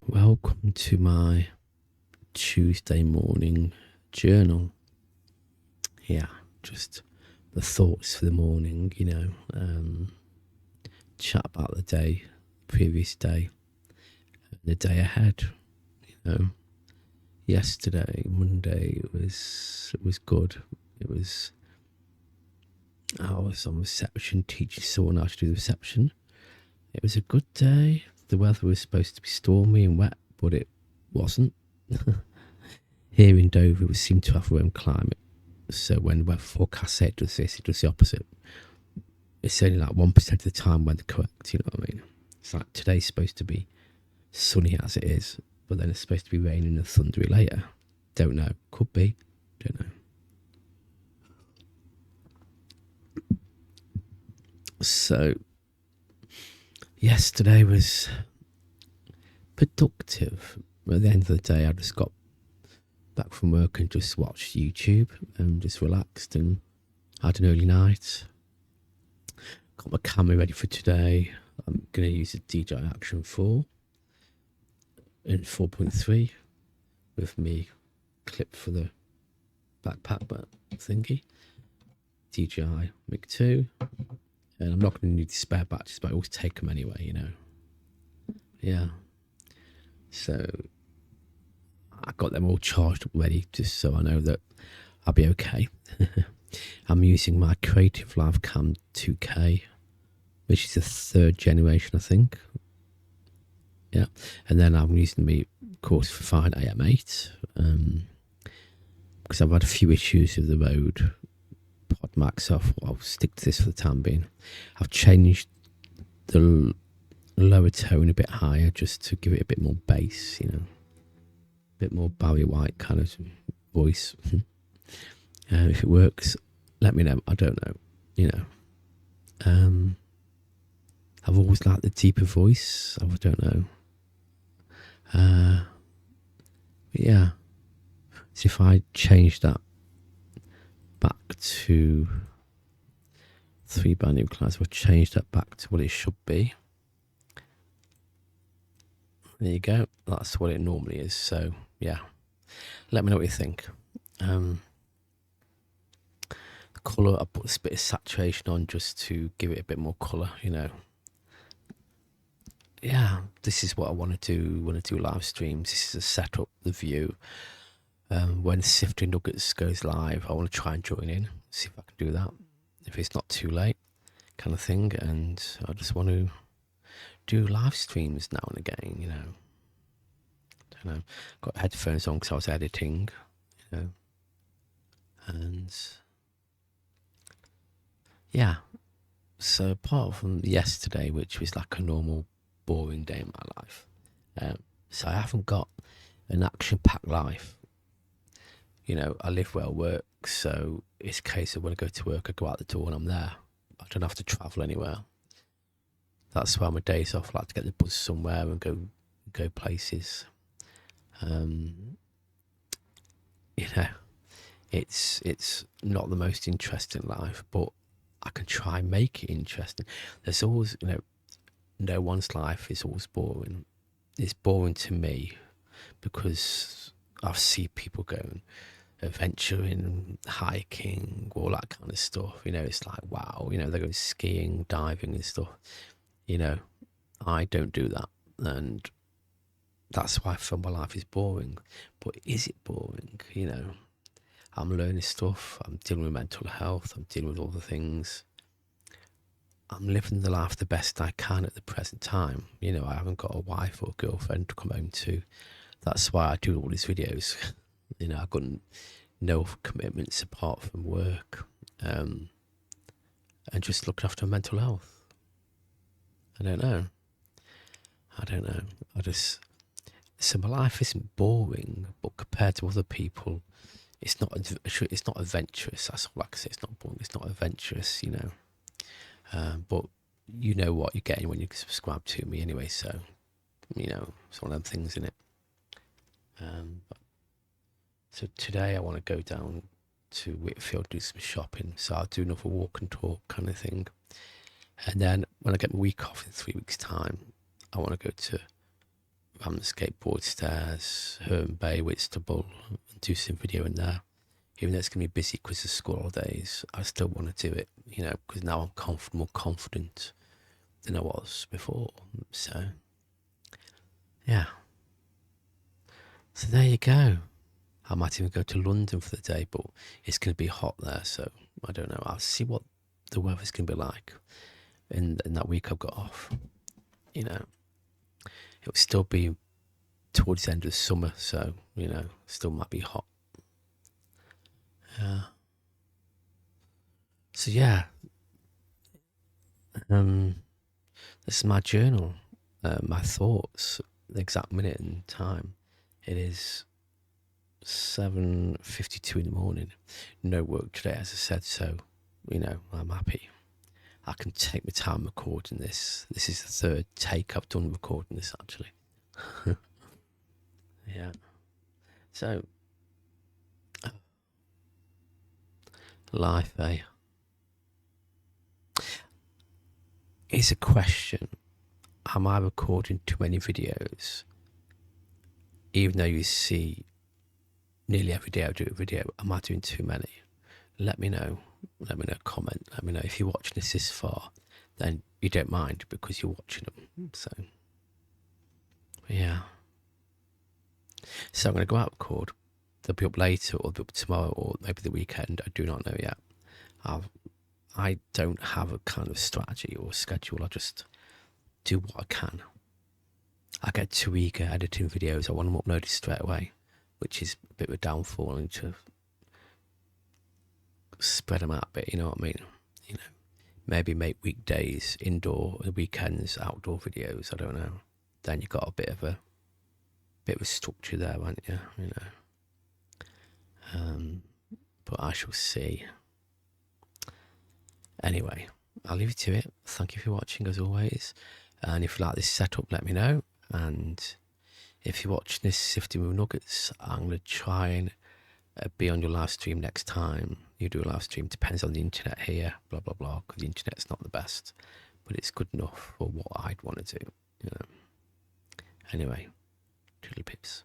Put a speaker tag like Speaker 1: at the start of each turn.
Speaker 1: Welcome to my Tuesday morning journal. Yeah, just the thoughts for the morning, chat about the day, previous day, and the day ahead. Yesterday, Monday, it was good. I was on reception teaching someone how to do the reception. It was a good day. The weather was supposed to be stormy and wet, but it wasn't. Here in Dover, we seem to have warm climate. So when the weather forecast said it does this, it does the opposite. It's only like 1% of the time when they're correct, you know what I mean? It's like today's supposed to be sunny as it is, but then it's supposed to be raining and thundery later. Don't know. Could be. Don't know. So, yesterday was productive. At the end of the day, I just got back from work and just watched YouTube and just relaxed and had an early night. Got my camera ready for today. I'm going to use a DJI Action 4 and 4.3 with me clip for the backpack thingy. DJI Mic 2. And I'm not going to need the spare batteries, but I always take them anyway, Yeah. So I got them all charged up ready just so I know that I'll be okay. I'm using my Creative Live Cam 2K, which is the 3rd generation, I think. Yeah. And then I'm using the, of course, Fifine AM8 because I've had a few issues with the Rode PodMax, so I'll stick to this for the time being. I've changed the lower tone a bit higher just to give it a bit more bass, a bit more Barry White kind of voice. If it works, let me know. I don't know, I've always liked the deeper voice. I don't know. Yeah. So if I change that back to 3 brand new clients, we'll change that back to what it should be. There you go. That's what it normally is. So yeah, let me know what you think. The colour, I put a bit of saturation on just to give it a bit more colour, Yeah, this is what I want to do when I do live streams. This is a setup, the view. When Sifting Nuggets goes live, I want to try and join in, see if I can do that, if it's not too late, kind of thing. And I just want to do live streams now and again, Don't know. Got headphones on because I was editing, And yeah. So apart from yesterday, which was like a normal boring day in my life, so I haven't got an action-packed life. I live where I work, so it's a case of when I go to work, I go out the door and I'm there. I don't have to travel anywhere. That's why my days off, I like to get the bus somewhere and go places. It's not the most interesting life, but I can try and make it interesting. There's always, no one's life is always boring. It's boring to me because I see people going adventuring, hiking, all that kind of stuff. It's like, wow, they're going skiing, diving and stuff. I don't do that. And that's why I feel my life is boring. But is it boring? I'm learning stuff. I'm dealing with mental health. I'm dealing with all the things. I'm living the life the best I can at the present time. I haven't got a wife or a girlfriend to come home to. That's why I do all these videos. I've got no commitments apart from work, and just looking after mental health. I don't know. So my life isn't boring, but compared to other people, it's not adventurous. That's all I can say. It's not boring. It's not adventurous, but you know what you're getting when you subscribe to me anyway. So, it's one of them things, isn't it? So today I want to go down to Whitfield, do some shopping. So I'll do another walk and talk kind of thing. And then when I get my week off in 3 weeks' time, I want to go to ram the skateboard stairs, Herne Bay, Whitstable, and do some video in there. Even though it's going to be busy because of school holidays, I still want to do it, because now I'm more confident than I was before. So, yeah. So there you go. I might even go to London for the day, but it's going to be hot there, so I don't know. I'll see what the weather's going to be like in that week I've got off. It'll still be towards the end of the summer, so, still might be hot. So, yeah. This is my journal, my thoughts, the exact minute and time. It is 7:52 in the morning. No work today, as I said, so, I'm happy. I can take my time recording this. This is the third take I've done recording this, actually. Yeah. So, life, eh? Is a question. Am I recording too many videos? Even though you see nearly every day I do a video, am I doing too many? Let me know. Let me know, comment. Let me know if you're watching this far, then you don't mind because you're watching them. So, yeah. So I'm going to go out and record. They'll be up later, or they'll be up tomorrow, or maybe the weekend. I do not know yet. I don't have a kind of strategy or schedule. I just do what I can. I get too eager editing videos. I want them uploaded straight away, which is a bit of a downfall. I need to spread them out a bit, you know what I mean? Maybe make weekdays indoor, weekends outdoor videos. I don't know. Then you got a bit of a structure there, haven't you? But I shall see. Anyway, I'll leave you to it. Thank you for watching, as always. And if you like this setup, let me know. And if you're watching this Sifting with Nuggets, I'm going to try and be on your live stream next time you do a live stream. Depends on the internet here, blah, blah, blah, because the internet's not the best. But it's good enough for what I'd want to do, Anyway, toodle pips.